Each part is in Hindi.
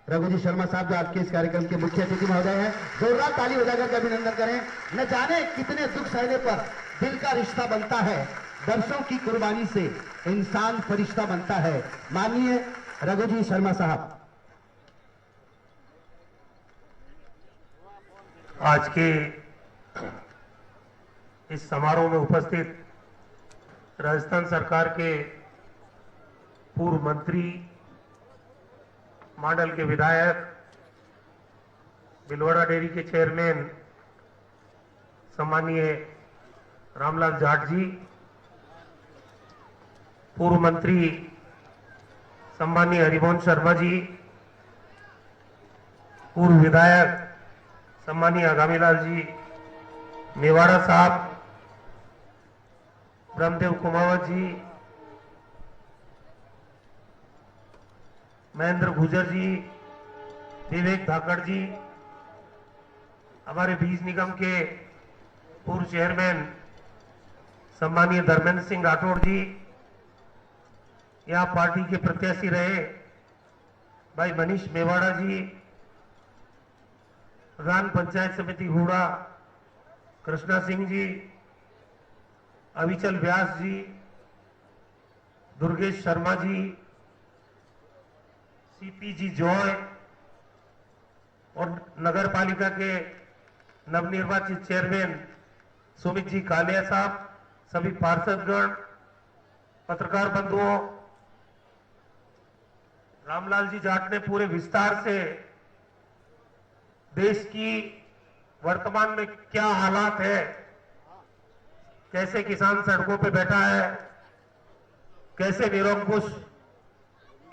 रघु जी शर्मा साहब जो आज के इस कार्यक्रम के मुख्य अतिथि महोदय हैं। जोरदार ताली बजाकर के अभिनंदन करें। न जाने कितने दुख सहने पर दिल का रिश्ता बनता है, वर्षों की कुर्बानी से इंसान फरिश्ता बनता है। माननीय रघु जी शर्मा साहब। आज के इस समारोह में उपस्थित राजस्थान सरकार के पूर्व मंत्री, मांडल के विधायक, भिलवाड़ा डेयरी के चेयरमैन सम्मानीय रामलाल जाट जी, पूर्व मंत्री सम्मानीय हरिवंश शर्मा जी, पूर्व विधायक सम्मानीय आगामीलाल जी, मेवाड़ा साहब, ब्रह्मदेव कुमावत जी, महेंद्र गुजर जी, विवेक धाकड़ जी, हमारे बीज निगम के पूर्व चेयरमैन सम्मानीय धर्मेंद्र सिंह राठौड़ जी, यहाँ पार्टी के प्रत्याशी रहे भाई मनीष मेवाड़ा जी, प्रधान पंचायत समिति हुड़ा कृष्णा सिंह जी, अविचल व्यास जी, दुर्गेश शर्मा जी, सीपीजी जॉय और नगर पालिका के नवनिर्वाचित चेयरमैन सुमित जी कालिया साहब, सभी पार्षदगण, पत्रकार बंधुओं, रामलाल जी जाट ने पूरे विस्तार से देश की वर्तमान में क्या हालात है, कैसे किसान सड़कों पे बैठा है, कैसे निरंकुश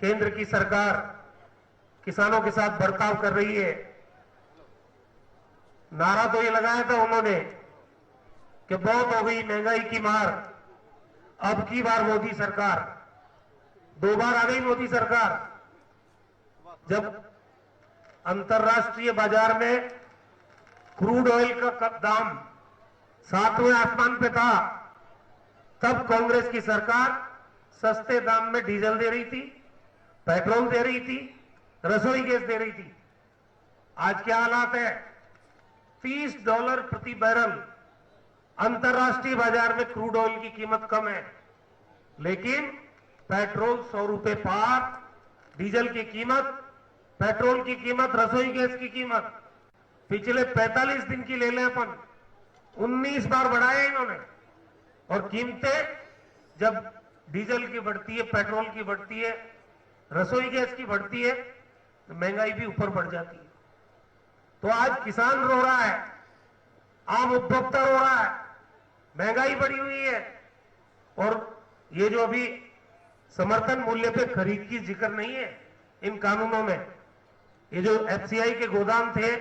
केंद्र की सरकार किसानों के साथ बर्ताव कर रही है। नारा तो ये लगाया था उन्होंने कि बहुत हो गई महंगाई की मार, अब की बार मोदी सरकार। 2 बार आ गई मोदी सरकार। जब अंतर्राष्ट्रीय बाजार में क्रूड ऑयल का दाम 7वें आसमान पे था, तब कांग्रेस की सरकार सस्ते दाम में डीजल दे रही थी, पेट्रोल दे रही थी, रसोई गैस दे रही थी। आज क्या हालात है? $30 प्रति बैरल अंतर्राष्ट्रीय बाजार में क्रूड ऑयल की कीमत कम है, लेकिन पेट्रोल 100 रुपए पार, डीजल की कीमत, पेट्रोल की कीमत, रसोई गैस की कीमत पिछले 45 दिन की ले लें अपन, 19 बार बढ़ाए इन्होंने। और कीमतें जब डीजल की बढ़ती है, पेट्रोल की बढ़ती है, रसोई गैस की बढ़ती है, तो महंगाई भी ऊपर बढ़ जाती है। तो आज किसान रो रहा है, आम उपभोक्ता रो रहा है, महंगाई बढ़ी हुई है। और ये जो अभी समर्थन मूल्य पे खरीद की जिक्र नहीं है इन कानूनों में, ये जो एफसीआई के गोदाम थे,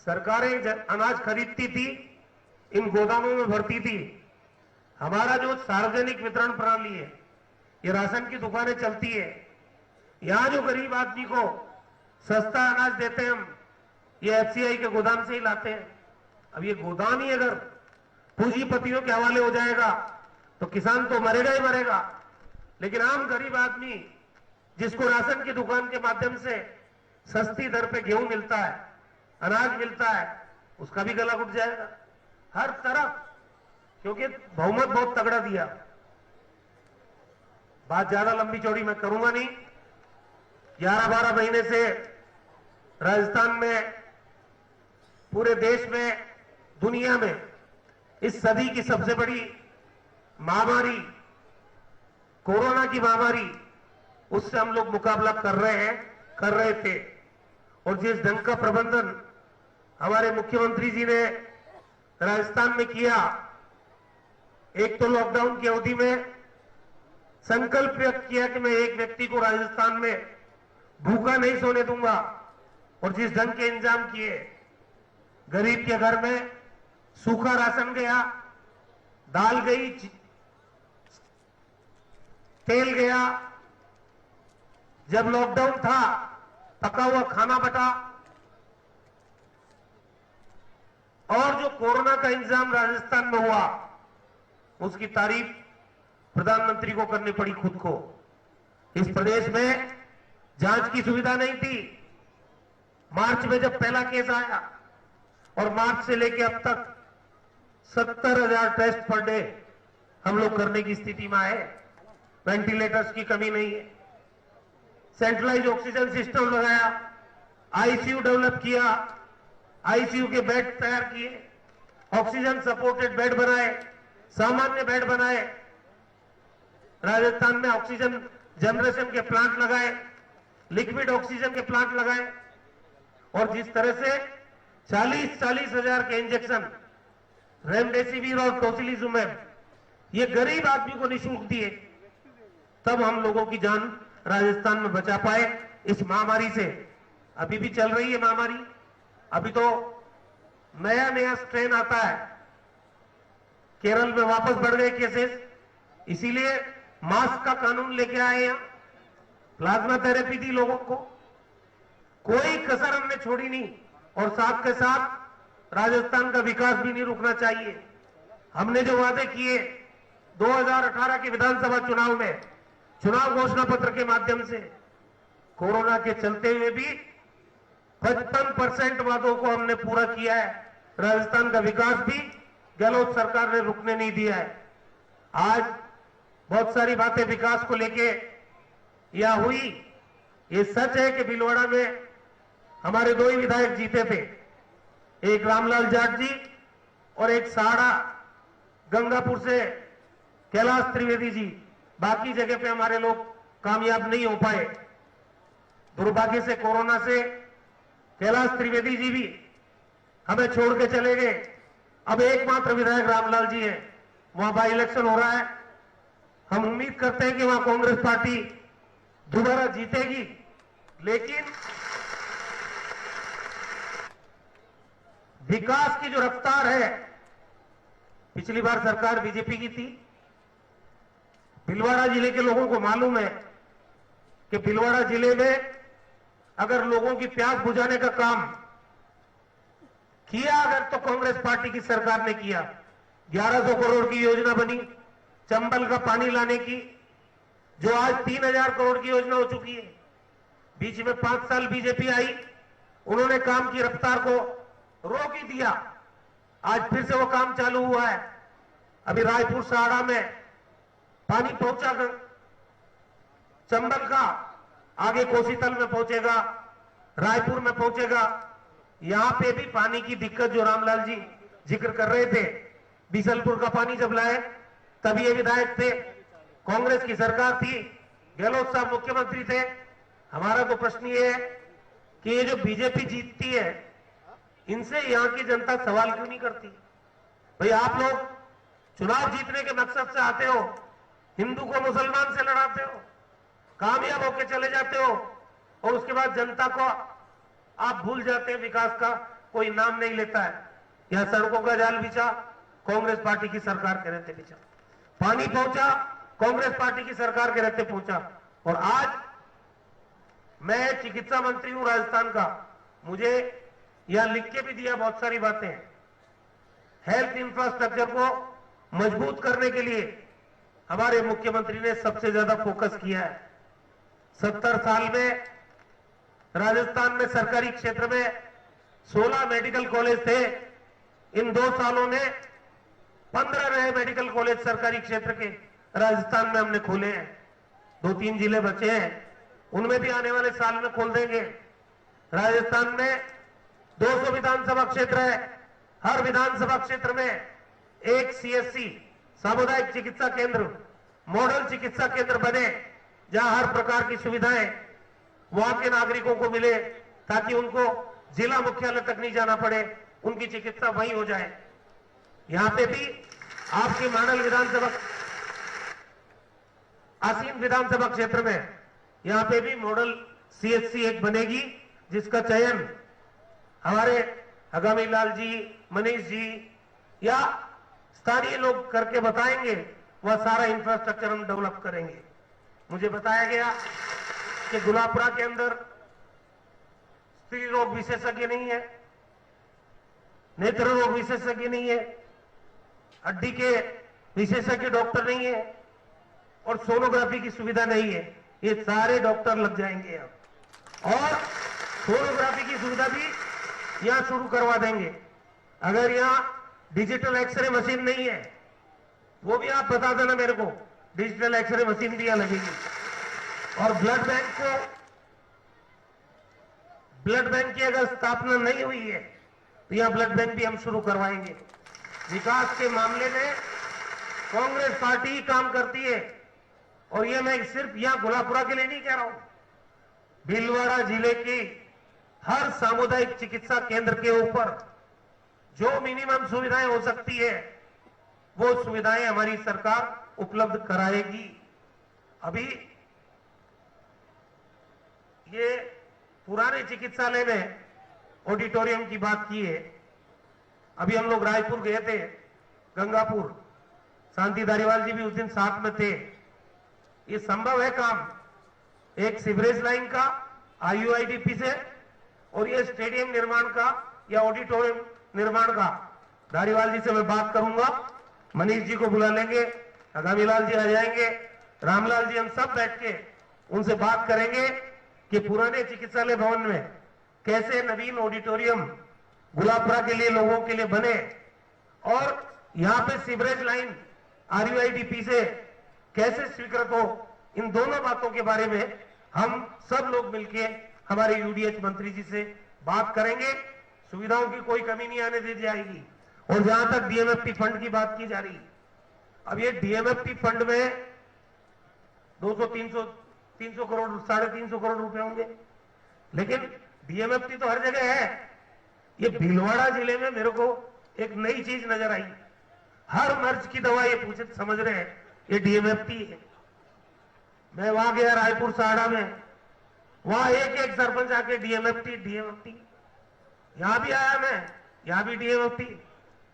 सरकारें अनाज खरीदती थी, इन गोदामों में भरती थी। हमारा जो सार्वजनिक वितरण प्रणाली है, ये राशन की दुकानें चलती है, यहां जो गरीब आदमी को सस्ता अनाज देते हैं हम, ये एफसीआई के गोदाम से ही लाते हैं। अब ये गोदाम ही अगर पूंजीपतियों के हवाले हो जाएगा तो किसान तो मरेगा ही मरेगा, लेकिन आम गरीब आदमी जिसको राशन की दुकान के माध्यम से सस्ती दर पे गेहूं मिलता है, अनाज मिलता है, उसका भी गला घुट जाएगा हर तरफ, क्योंकि बहुमत बहुत तगड़ा दिया। बात ज्यादा लंबी चौड़ी मैं करूंगा नहीं। 11-12 महीने से राजस्थान में, पूरे देश में, दुनिया में इस सदी की सबसे बड़ी महामारी कोरोना की महामारी, उससे हम लोग मुकाबला कर रहे थे। और जिस ढंग का प्रबंधन हमारे मुख्यमंत्री जी ने राजस्थान में किया, एक तो लॉकडाउन की अवधि में संकल्प व्यक्त किया कि मैं एक व्यक्ति को राजस्थान में भूखा नहीं सोने दूंगा, और जिस ढंग के इंतजाम किए, गरीब के घर में सूखा राशन गया, दाल गई, तेल गया, जब लॉकडाउन था पका हुआ खाना बटा, और जो कोरोना का इंतजाम राजस्थान में हुआ, उसकी तारीफ प्रधानमंत्री को करनी पड़ी खुद को। इस प्रदेश में जांच की सुविधा नहीं थी, मार्च में जब पहला केस आया और मार्च से लेके अब तक 70,000 टेस्ट पर डे हम लोग करने की स्थिति में आए। वेंटिलेटर्स की कमी नहीं है, सेंट्रलाइज ऑक्सीजन सिस्टम लगाया, आईसीयू डेवलप किया, आईसीयू के बेड तैयार किए, ऑक्सीजन सपोर्टेड बेड बनाए, सामान्य बेड बनाए, राजस्थान में ऑक्सीजन जनरेशन के प्लांट लगाए, लिक्विड ऑक्सीजन के प्लांट लगाए, और जिस तरह से 40-40 हजार के इंजेक्शन रेमडेसिविर और टोसिलिजुमैब ये गरीब आदमी को निःशुल्क दिए, तब हम लोगों की जान राजस्थान में बचा पाए इस महामारी से। अभी भी चल रही है महामारी, अभी तो नया नया स्ट्रेन आता है, केरल में वापस बढ़ गए केसेस, इसीलिए मास्क का कानून लेके आए हैं, प्लाज्मा थेरेपी दी लोगों को, कोई कसर हमने छोड़ी नहीं, और साथ के साथ राजस्थान का विकास भी नहीं रुकना चाहिए। हमने जो वादे किए 2018 के विधानसभा चुनाव में, चुनाव घोषणा पत्र के माध्यम से, कोरोना के चलते हुए भी 55% वादों को हमने पूरा किया है। राजस्थान का विकास भी गहलोत सरकार ने रुकने नहीं दिया है। आज बहुत सारी बातें विकास को लेके या हुई, ये सच है कि भीलवाड़ा में हमारे 2 ही विधायक जीते थे, एक रामलाल जाट जी और एक साड़ा गंगापुर से कैलाश त्रिवेदी जी। बाकी जगह पे हमारे लोग कामयाब नहीं हो पाए। दुर्भाग्य से कोरोना से कैलाश त्रिवेदी जी भी हमें छोड़ के चले गए। अब एकमात्र विधायक रामलाल जी हैं, वहां बाई इलेक्शन हो रहा है। हम उम्मीद करते हैं कि वहां कांग्रेस पार्टी दोबारा जीतेगी, लेकिन विकास की जो रफ्तार है, पिछली बार सरकार बीजेपी की थी। भीलवाड़ा जिले के लोगों को मालूम है कि भीलवाड़ा जिले में अगर लोगों की प्यास बुझाने का काम किया अगर तो कांग्रेस पार्टी की सरकार ने किया। 1100 करोड़ की योजना बनी चंबल का पानी लाने की, जो आज 3000 करोड़ की योजना हो चुकी है। बीच में 5 साल बीजेपी आई, उन्होंने काम की रफ्तार को रोक ही दिया। आज फिर से वो काम चालू हुआ है। अभी रायपुर सहाड़ा में पानी पहुंचा चंबल का, आगे कोसीतल में पहुंचेगा, रायपुर में पहुंचेगा। यहां पे भी पानी की दिक्कत जो रामलाल जी जिक्र कर रहे थे, बीसलपुर का पानी जब लाए तब ये विधायक थे, कांग्रेस की सरकार थी, गहलोत साहब मुख्यमंत्री थे। हमारा तो प्रश्न ये है कि ये जो बीजेपी जीतती है, इनसे यहां की जनता सवाल क्यों नहीं करती? भाई आप लोग चुनाव जीतने के मकसद से आते हो, हिंदू को मुसलमान से लड़ाते हो, कामयाब होकर चले जाते हो, और उसके बाद जनता को आप भूल जाते हैं। विकास का कोई नाम नहीं लेता है। यहां सड़कों का जाल बिछा, कांग्रेस पार्टी की सरकार के रहते बिछा। पानी पहुंचा, कांग्रेस पार्टी की सरकार के रहते पहुंचा। और आज मैं चिकित्सा मंत्री हूं राजस्थान का, मुझे यहां लिख के भी दिया बहुत सारी बातें। हेल्थ इंफ्रास्ट्रक्चर को मजबूत करने के लिए हमारे मुख्यमंत्री ने सबसे ज्यादा फोकस किया है। 70 साल में राजस्थान में सरकारी क्षेत्र में 16 मेडिकल कॉलेज थे। इन 2 सालों में 15 नए मेडिकल कॉलेज सरकारी क्षेत्र के राजस्थान में हमने खोले हैं। 2-3 जिले बचे हैं, उनमें भी आने वाले साल में खोल देंगे। राजस्थान में 200 विधानसभा क्षेत्र है, हर विधानसभा क्षेत्र में एक सीएससी सामुदायिक चिकित्सा केंद्र, मॉडल चिकित्सा केंद्र बने, जहां हर प्रकार की सुविधाएं वहां के नागरिकों को मिले, ताकि उनको जिला मुख्यालय तक नहीं जाना पड़े, उनकी चिकित्सा वहीं हो जाए। यहां पे भी आपकी मॉडल विधानसभा, आसीन विधानसभा क्षेत्र में यहां पे भी मॉडल सीएचसी एक बनेगी, जिसका चयन हमारे आगामी लाल जी, मनीष जी या स्थानीय लोग करके बताएंगे। वह सारा इंफ्रास्ट्रक्चर हम डेवलप करेंगे। मुझे बताया गया कि गुलाबपुरा के अंदर स्त्री रोग विशेषज्ञ नहीं है, नेत्र रोग विशेषज्ञ नहीं है, हड्डी के विशेषज्ञ डॉक्टर नहीं है, और सोनोग्राफी की सुविधा नहीं है। ये सारे डॉक्टर लग जाएंगे अब, और सोनोग्राफी की सुविधा भी यहां शुरू करवा देंगे। अगर यहां डिजिटल एक्सरे मशीन नहीं है वो भी आप बता देना मेरे को, डिजिटल एक्सरे मशीन भी यहां लगेगी। और ब्लड बैंक की अगर स्थापना नहीं हुई है तो यहां ब्लड बैंक भी हम शुरू करवाएंगे। विकास के मामले में कांग्रेस पार्टी ही काम करती है। और ये मैं सिर्फ यहां गुलापुरा के लिए नहीं कह रहा हूं, भीलवाड़ा जिले की हर सामुदायिक चिकित्सा केंद्र के ऊपर जो मिनिमम सुविधाएं हो सकती है वो सुविधाएं हमारी सरकार उपलब्ध कराएगी। अभी ये पुराने चिकित्सालय में ऑडिटोरियम की बात की है। अभी हम लोग रायपुर गए थे, गंगापुर, शांति धारीवाल जी भी उस दिन साथ में थे। ये संभव है काम, एक सीवरेज लाइन का IUIDP से और ये स्टेडियम निर्माण का या ऑडिटोरियम निर्माण का। धारीवाल जी से मैं बात करूंगा, मनीष जी को बुला लेंगे, आगामी लाल जी आ जाएंगे, रामलाल जी, हम सब बैठ के उनसे बात करेंगे कि पुराने चिकित्सालय भवन में कैसे नवीन ऑडिटोरियम गुलापुरा के लिए, लोगों के लिए बने और यहां पे सीवरेज लाइन RUIDP से कैसे स्वीकृत हो। इन दोनों बातों के बारे में हम सब लोग मिलके हमारे UDH मंत्री जी से बात करेंगे। सुविधाओं की कोई कमी नहीं आने दी जाएगी। और जहां तक DMFT फंड की बात की जा रही, अब ये DMFT फंड में 200-300 करोड़, 350 करोड़ रुपए होंगे, लेकिन DMFT तो हर जगह है। ये भीलवाड़ा जिले में मेरे को एक नई चीज नजर आई। हर मर्ज की दवा ये पूछे समझ रहे हैं ये DMFT है। मैं वहां गया रायपुर साड़ा में, वहां एक सरपंच आके DMFT, यहां भी आया मैं, यहां भी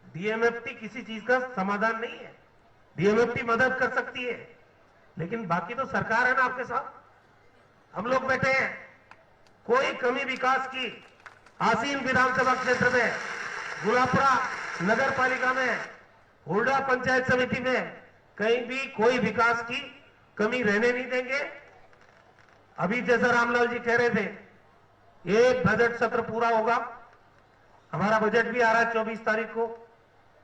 DMFT किसी चीज का समाधान नहीं है। DMFT मदद कर सकती है, लेकिन बाकी तो सरकार है ना आपके साथ, हम लोग बैठे हैं। कोई कमी विकास की आसीन विधानसभा क्षेत्र में, गुलापुरा नगर पालिका में, हुरडा पंचायत समिति में कहीं भी कोई विकास की कमी रहने नहीं देंगे। अभी जैसा रामलाल जी कह रहे थे, ये बजट सत्र पूरा होगा, हमारा बजट भी आ रहा है 24 तारीख को।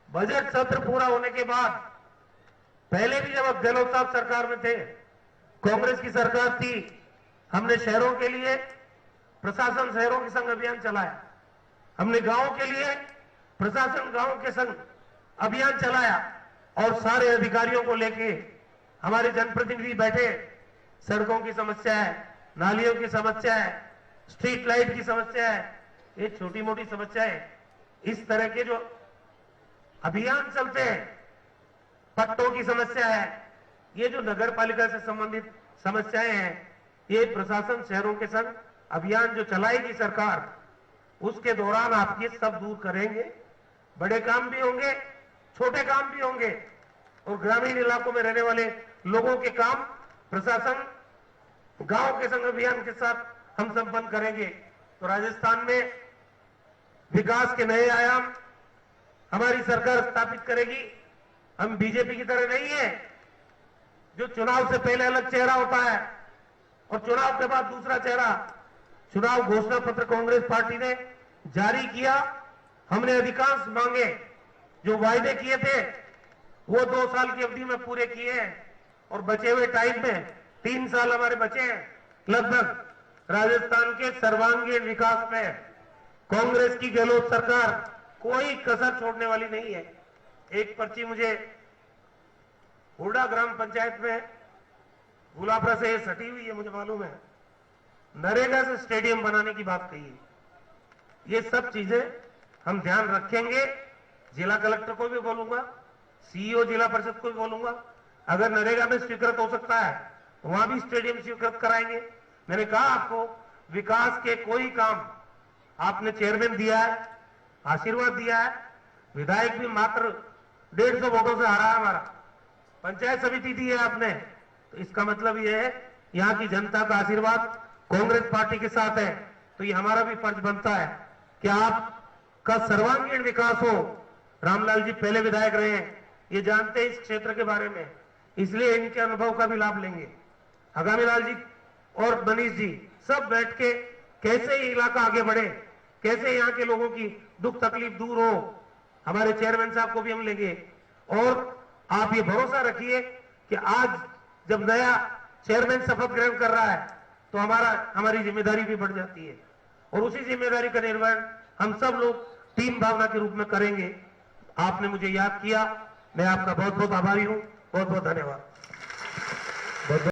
बजट सत्र पूरा होने के बाद, पहले भी जब गहलोत साहब सरकार में थे, कांग्रेस की सरकार थी, हमने शहरों के लिए प्रशासन शहरों के संग अभियान चलाया। हमने गांवों के लिए प्रशासन गांवों के संग अभियान चलाया और सारे अधिकारियों को लेके हमारे जनप्रतिनिधि बैठे, सड़कों की समस्या है, नालियों की समस्या है, स्ट्रीट लाइट की समस्या है, ये छोटी मोटी समस्या है। इस तरह के जो अभियान चलते हैं, पट्टों की समस्या है, ये जो नगर पालिका से संबंधित समस्याएं हैं, ये प्रशासन शहरों के संग अभियान जो चलाएगी सरकार, उसके दौरान आप ये सब दूर करेंगे। बड़े काम भी होंगे, छोटे काम भी होंगे, और ग्रामीण इलाकों में रहने वाले लोगों के काम प्रशासन गांव के संग अभियान के साथ हम संपन्न करेंगे। तो राजस्थान में विकास के नए आयाम हमारी सरकार स्थापित करेगी। हम बीजेपी की तरह नहीं है जो चुनाव से पहले अलग चेहरा होता है और चुनाव के बाद दूसरा चेहरा। चुनाव घोषणा पत्र कांग्रेस पार्टी ने जारी किया, हमने अधिकांश मांगे जो वायदे किए थे वो 2 साल की अवधि में पूरे किए हैं, और बचे हुए टाइम में 3 साल हमारे बचे हैं लगभग। राजस्थान के सर्वांगीण विकास में कांग्रेस की गहलोत सरकार कोई कसर छोड़ने वाली नहीं है। एक पर्ची मुझे हुरडा ग्राम पंचायत में गुलाबरा से सटी हुई है, मुझे मालूम है, नरेगा से स्टेडियम बनाने की बात कही है। ये सब चीजें हम ध्यान रखेंगे। जिला कलेक्टर को भी बोलूंगा, CEO जिला परिषद को भी बोलूंगा, अगर नरेगा में स्वीकृत हो सकता है तो वहां भी स्टेडियम स्वीकृत कराएंगे। मैंने कहा आपको विकास के कोई काम आपने चेयरमैन दिया है, आशीर्वाद दिया है, विधायक भी मात्र 150 वोटों से हारा है हमारा, पंचायत समिति दी है आपने, तो इसका मतलब यह है यहाँ की जनता का आशीर्वाद कांग्रेस पार्टी के साथ है। तो ये हमारा भी फर्ज बनता है कि आपका सर्वांगीण विकास हो। रामलाल जी पहले विधायक रहे हैं, ये जानते हैं इस क्षेत्र के बारे में, इसलिए इनके अनुभव का भी लाभ लेंगे। आगामी लाल जी और मनीष जी सब बैठ के कैसे ये इलाका आगे बढ़े, कैसे यहाँ के लोगों की दुख तकलीफ दूर हो, हमारे चेयरमैन साहब को भी हम लेंगे। और आप ये भरोसा रखिए कि आज जब नया चेयरमैन शपथ ग्रहण कर रहा है तो हमारी जिम्मेदारी भी बढ़ जाती है और उसी जिम्मेदारी का निर्वहन हम सब लोग टीम भावना के रूप में करेंगे। आपने मुझे याद किया, मैं आपका बहुत बहुत आभारी हूं। बहुत बहुत धन्यवाद।